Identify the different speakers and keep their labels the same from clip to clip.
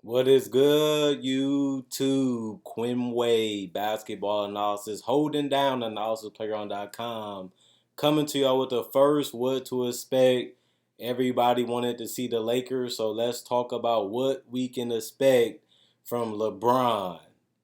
Speaker 1: What is good, YouTube? Quimway basketball analysis, holding down analysisplayeron.com, coming to y'all with the first what to expect. Everybody wanted to see the Lakers, so let's talk about what we can expect from LeBron,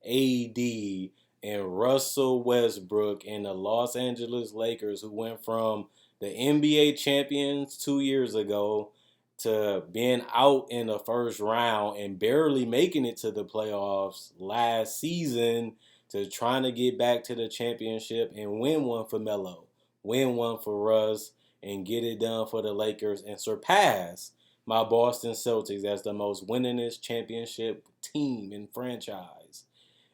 Speaker 1: AD, and Russell Westbrook and the Los Angeles Lakers, who went from the NBA champions 2 years ago to being out in the first round and barely making it to the playoffs last season to trying to get back to the championship and win one for Melo, win one for Russ, and get it done for the Lakers and surpass my Boston Celtics as the most winningest championship team in franchise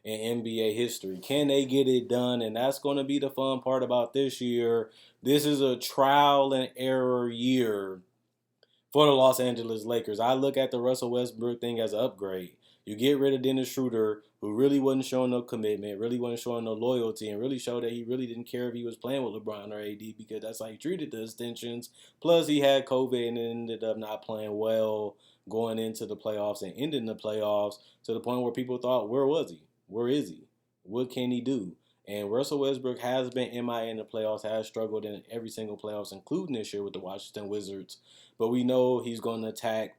Speaker 1: in NBA history. Can they get it done? And that's going to be the fun part about this year. This is a trial and error year for the Los Angeles Lakers. I look at the Russell Westbrook thing as an upgrade. You get rid of Dennis Schroeder, who really wasn't showing no commitment, really wasn't showing no loyalty, and really showed that he really didn't care if he was playing with LeBron or AD because that's how he treated the extensions. Plus, he had COVID and ended up not playing well going into the playoffs and ending the playoffs to the point where people thought, where was he? Where is he? What can he do? And Russell Westbrook has been MIA in the playoffs, has struggled in every single playoffs, including this year with the Washington Wizards. But we know he's going to attack.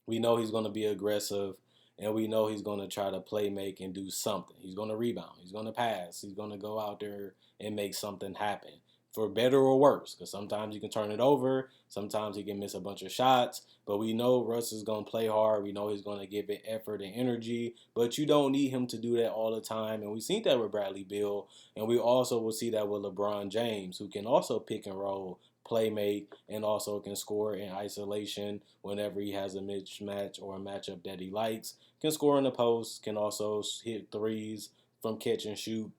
Speaker 1: We know he's going to be aggressive. And we know he's going to try to play make and do something. He's going to rebound. He's going to pass. He's going to go out there and make something happen. For better or worse. Because sometimes he can turn it over. Sometimes he can miss a bunch of shots. But we know Russ is going to play hard. We know he's going to give it effort and energy. But you don't need him to do that all the time. And we've seen that with Bradley Beal. And we also will see that with LeBron James, who can also pick and roll, play make, and also can score in isolation whenever he has a mismatch or a matchup that he likes. Can score in the post, can also hit threes from catch and shoot,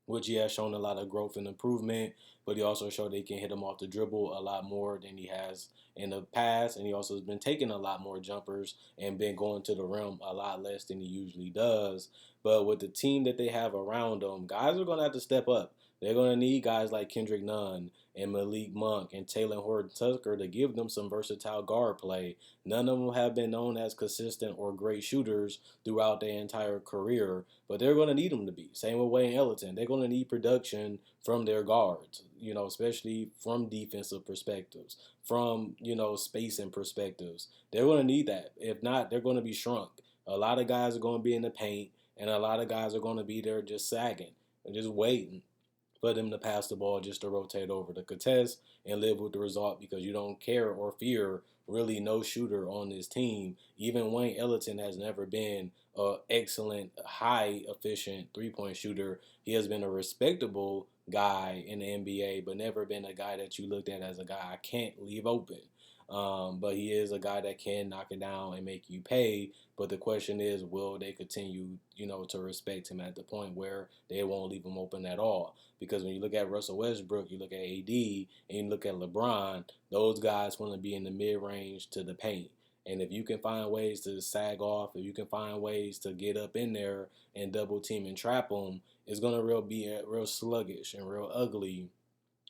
Speaker 1: which he has shown a lot of growth and improvement. But he also showed that he can hit them off the dribble a lot more than he has in the past. And he also has been taking a lot more jumpers and been going to the rim a lot less than he usually does. But with the team that they have around them, guys are going to have to step up. They're going to need guys like Kendrick Nunn and Malik Monk and Taylor Horton Tucker to give them some versatile guard play. None of them have been known as consistent or great shooters throughout their entire career, but they're going to need them to be. Same with Wayne Ellington. They're going to need production from their guards, especially from defensive perspectives, from, spacing perspectives. They're going to need that. If not, they're going to be shrunk. A lot of guys are going to be in the paint, and a lot of guys are going to be there just sagging and just waiting for them to pass the ball just to rotate over the contest and live with the result because you don't care or fear really no shooter on this team. Even Wayne Ellington has never been an excellent, high efficient 3-point shooter. He has been a respectable guy in the NBA, but never been a guy that you looked at as a guy I can't leave open. But he is a guy that can knock it down and make you pay. But the question is, will they continue, to respect him at the point where they won't leave him open at all? Because when you look at Russell Westbrook, you look at AD, and you look at LeBron, those guys want to be in the mid-range to the paint. And if you can find ways to sag off, if you can find ways to get up in there and double team and trap them, it's going to be real sluggish and real ugly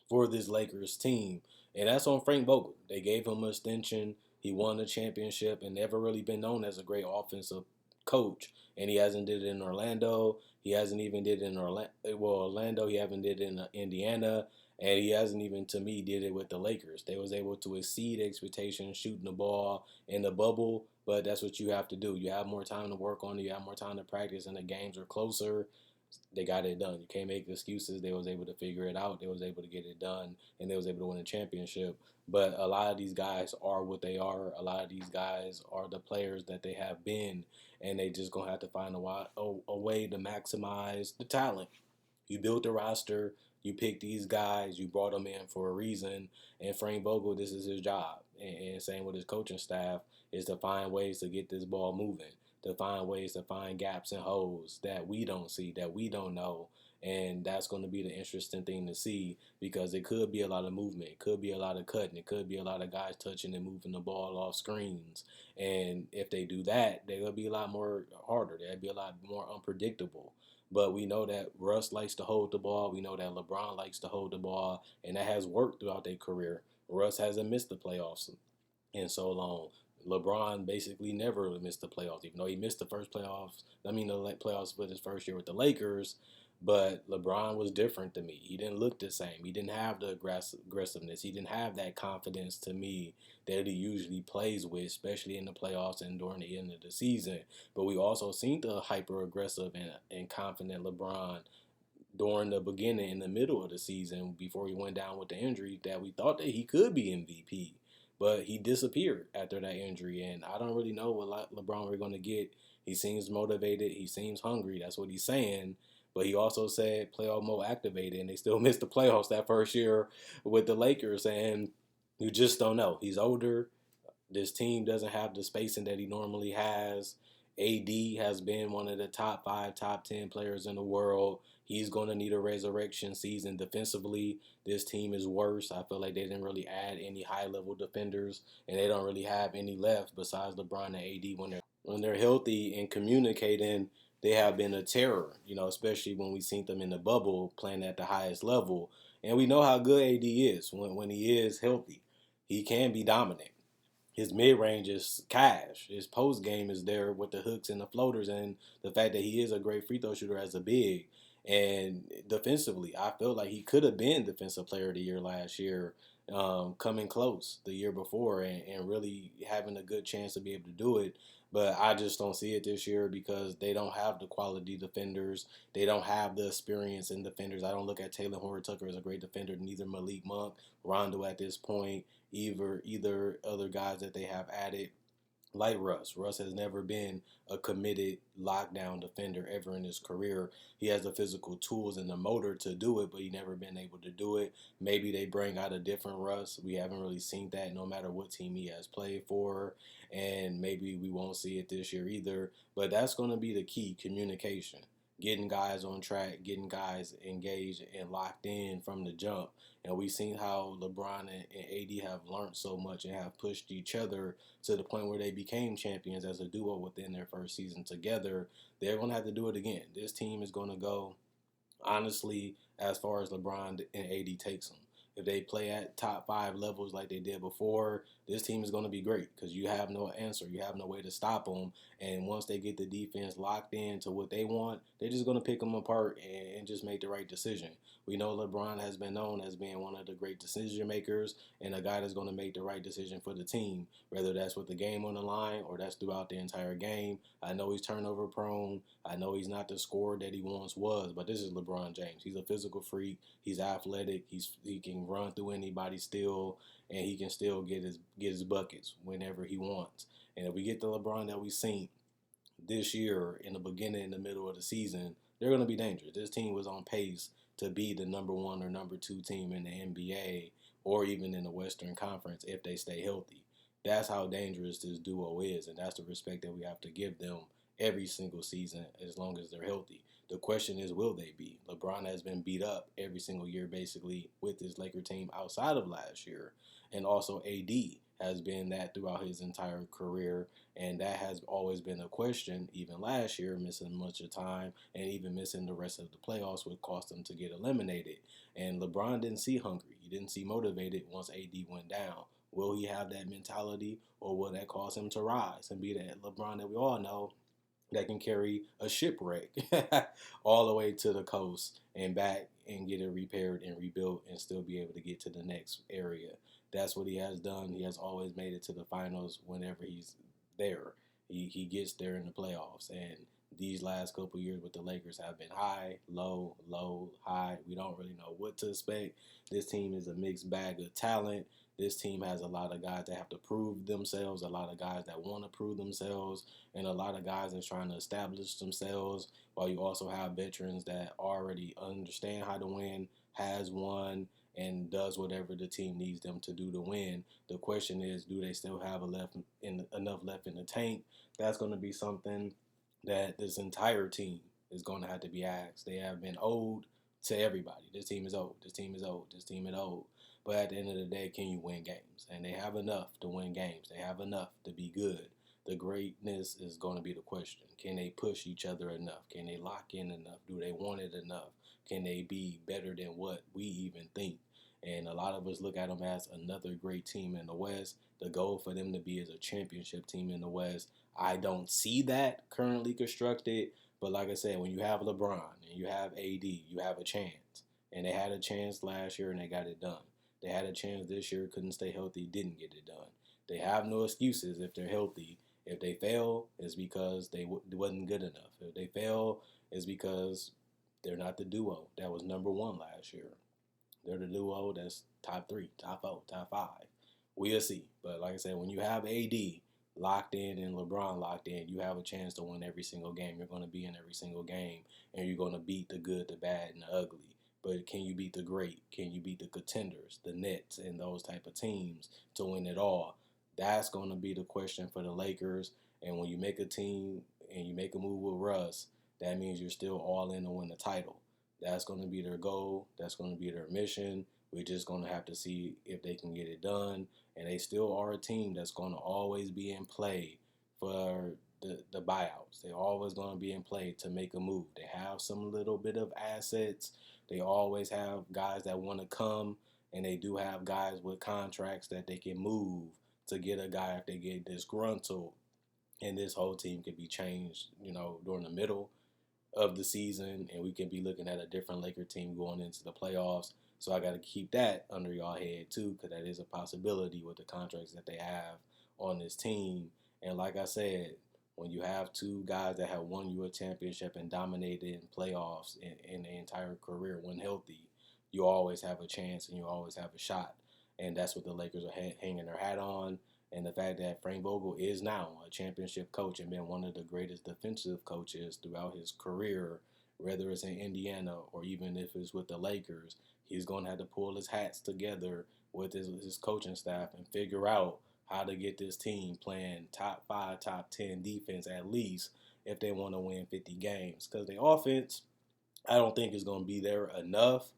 Speaker 1: for this Lakers team. And that's on Frank Vogel. They gave him an extension. He won the championship and never really been known as a great offensive coach. And he hasn't did it in Orlando. He hasn't even did it in Orlando. He haven't did it in Indiana. And he hasn't even, to me, did it with the Lakers. They was able to exceed expectations, shooting the ball in the bubble. But that's what you have to do. You have more time to work on it. You have more time to practice, and the games are closer. They got it done. You can't make excuses. They was able to figure it out. They was able to get it done, and they was able to win a championship. But a lot of these guys are what they are. A lot of these guys are the players that they have been, and they just gonna have to find a way to maximize the talent. You built the roster. You picked these guys. You brought them in for a reason. And Frank Vogel, this is his job. And same with his coaching staff is to find ways to get this ball moving, to find ways to find gaps and holes that we don't see, that we don't know. And that's going to be the interesting thing to see because it could be a lot of movement. It could be a lot of cutting. It could be a lot of guys touching and moving the ball off screens. And if they do that, they're going to be a lot more harder. They'll be a lot more unpredictable. But we know that Russ likes to hold the ball. We know that LeBron likes to hold the ball. And that has worked throughout their career. Russ hasn't missed the playoffs in so long. LeBron basically never missed the playoffs, even though he missed the first playoffs. I mean, the playoffs for his first year with the Lakers. But LeBron was different to me. He didn't look the same. He didn't have the aggressiveness. He didn't have that confidence to me that he usually plays with, especially in the playoffs and during the end of the season. But we also seen the hyper aggressive and confident LeBron during the beginning in the middle of the season before he went down with the injury that we thought that he could be MVP. But he disappeared after that injury, and I don't really know what LeBron we're going to get. He seems motivated. He seems hungry. That's what he's saying. But he also said playoff mode activated, and they still missed the playoffs that first year with the Lakers. And you just don't know. He's older. This team doesn't have the spacing that he normally has. AD has been one of the top 5, top 10 players in the world. He's going to need a resurrection season defensively. This team is worse. I feel like they didn't really add any high level defenders, and they don't really have any left besides LeBron and AD when they're healthy and communicating. They have been a terror, especially when we seen them in the bubble playing at the highest level. And we know how good AD is when he is healthy. He can be dominant. His mid range is cash. His post game is there with the hooks and the floaters, and the fact that he is a great free throw shooter as a big. And defensively, I feel like he could have been defensive player of the year last year, coming close the year before, and really having a good chance to be able to do it. But I just don't see it this year because they don't have the quality defenders. They don't have the experience in defenders. I don't look at Taylor Horton Tucker as a great defender, neither Malik Monk, Rondo at this point, either other guys that they have added like Russ. Russ has never been a committed lockdown defender ever in his career. He has the physical tools and the motor to do it, but he never been able to do it. Maybe they bring out a different Russ. We haven't really seen that no matter what team he has played for, and maybe we won't see it this year either. But that's going to be the key: communication. Getting guys on track, getting guys engaged and locked in from the jump. And we've seen how LeBron and AD have learned so much and have pushed each other to the point where they became champions as a duo within their first season together. They're going to have to do it again. This team is going to go, honestly, as far as LeBron and AD takes them. If they play at top 5 levels like they did before, this team is going to be great because you have no answer. You have no way to stop them. And once they get the defense locked in to what they want, they're just going to pick them apart and just make the right decision. We know LeBron has been known as being one of the great decision makers and a guy that's going to make the right decision for the team, whether that's with the game on the line or that's throughout the entire game. I know he's turnover prone. I know he's not the scorer that he once was, but this is LeBron James. He's a physical freak. He's athletic. He can run through anybody still, and he can still get his buckets whenever he wants. And if we get the LeBron that we've seen this year in the beginning and the middle of the season, they're going to be dangerous. This team was on pace to be the number 1 or number 2 team in the NBA or even in the Western Conference if they stay healthy. That's how dangerous this duo is, and that's the respect that we have to give them every single season as long as they're healthy. The question is, will they be? LeBron has been beat up every single year basically with his Laker team outside of last year. And also AD has been that throughout his entire career. And that has always been a question, even last year, missing much of time and even missing the rest of the playoffs would cost him to get eliminated. And LeBron didn't see hungry. He didn't see motivated once AD went down. Will he have that mentality, or will that cause him to rise and be that LeBron that we all know that can carry a shipwreck all the way to the coast and back and get it repaired and rebuilt and still be able to get to the next area? That's what he has done. He has always made it to the finals whenever he's there. He gets there in the playoffs. And these last couple years with the Lakers have been high, low, low, high. We don't really know what to expect. This team is a mixed bag of talent. This team has a lot of guys that have to prove themselves, a lot of guys that want to prove themselves, and a lot of guys that's trying to establish themselves, while you also have veterans that already understand how to win, has won, and does whatever the team needs them to do to win. The question is, do they still have enough left in the tank? That's going to be something that this entire team is going to have to be asked. They have been owed to everybody. This team is old. This team is old. This team is old. But at the end of the day, can you win games? And they have enough to win games. They have enough to be good. The greatness is going to be the question. Can they push each other enough? Can they lock in enough? Do they want it enough? Can they be better than what we even think? And a lot of us look at them as another great team in the West. The goal for them to be is a championship team in the West. I don't see that currently constructed. But like I said, when you have LeBron and you have AD, you have a chance. And they had a chance last year and they got it done. They had a chance this year, couldn't stay healthy, didn't get it done. They have no excuses if they're healthy. If they fail, it's because they wasn't good enough. If they fail, it's because they're not the duo that was number one last year. They're the duo that's top three, top four, top five. We'll see. But like I said, when you have AD locked in and LeBron locked in, you have a chance to win every single game. You're going to be in every single game, and you're going to beat the good, the bad, and the ugly. But can you beat the great? Can you beat the contenders, the Nets, and those type of teams to win it all? That's going to be the question for the Lakers. And when you make a team and you make a move with Russ, that means you're still all in to win the title. That's going to be their goal. That's going to be their mission. We're just going to have to see if they can get it done. And they still are a team that's going to always be in play for the buyouts. They're always going to be in play to make a move. They have some little bit of assets. They always have guys that want to come, and they do have guys with contracts that they can move to get a guy if they get disgruntled. And this whole team could be changed, during the middle of the season, and we can be looking at a different Laker team going into the playoffs. So I got to keep that under y'all head too, because that is a possibility with the contracts that they have on this team. And like I said, when you have two guys that have won you a championship and dominated in playoffs in their entire career when healthy, you always have a chance and you always have a shot. And that's what the Lakers are hanging their hat on. And the fact that Frank Vogel is now a championship coach and been one of the greatest defensive coaches throughout his career, whether it's in Indiana or even if it's with the Lakers, he's going to have to pull his hats together with his coaching staff and figure out how to get this team playing top 5, top 10 defense at least if they want to win 50 games. Because the offense, I don't think is going to be there enough.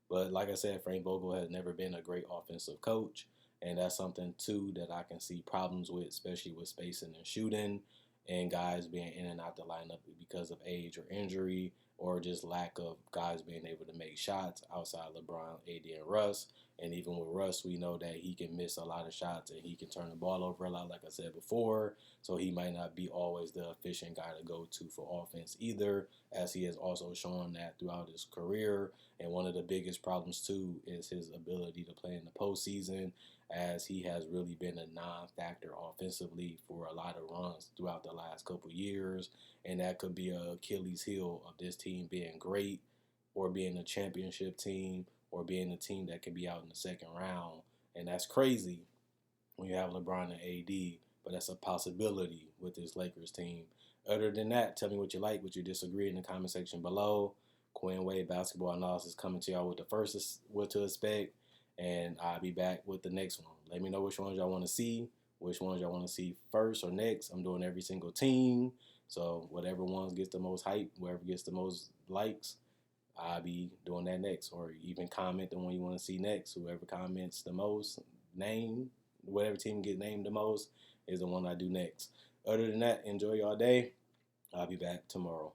Speaker 1: But like I said, Frank Vogel has never been a great offensive coach. And that's something, too, that I can see problems with, especially with spacing and shooting and guys being in and out the lineup because of age or injury or just lack of guys being able to make shots outside LeBron, AD, and Russ. And even with Russ, we know that he can miss a lot of shots and he can turn the ball over a lot, like I said before. So he might not be always the efficient guy to go to for offense either, as he has also shown that throughout his career. And one of the biggest problems, too, is his ability to play in the postseason, as he has really been a non-factor offensively for a lot of runs throughout the last couple years. And that could be a Achilles heel of this team being great or being a championship team or being a team that can be out in the second round. And that's crazy when you have LeBron and AD, but that's a possibility with this Lakers team. Other than that, tell me what you like, what you disagree in the comment section below. Quinn Wade Basketball Analysis coming to y'all with the first what to expect, and I'll be back with the next one. Let me know which ones y'all want to see, which ones y'all want to see first or next. I'm doing every single team, so whatever ones gets the most hype, whoever gets the most likes, I'll be doing that next. Or even comment the one you want to see next. Whoever comments the most, name, whatever team gets named the most is the one I do next. Other than that, enjoy y'all day. I'll be back tomorrow.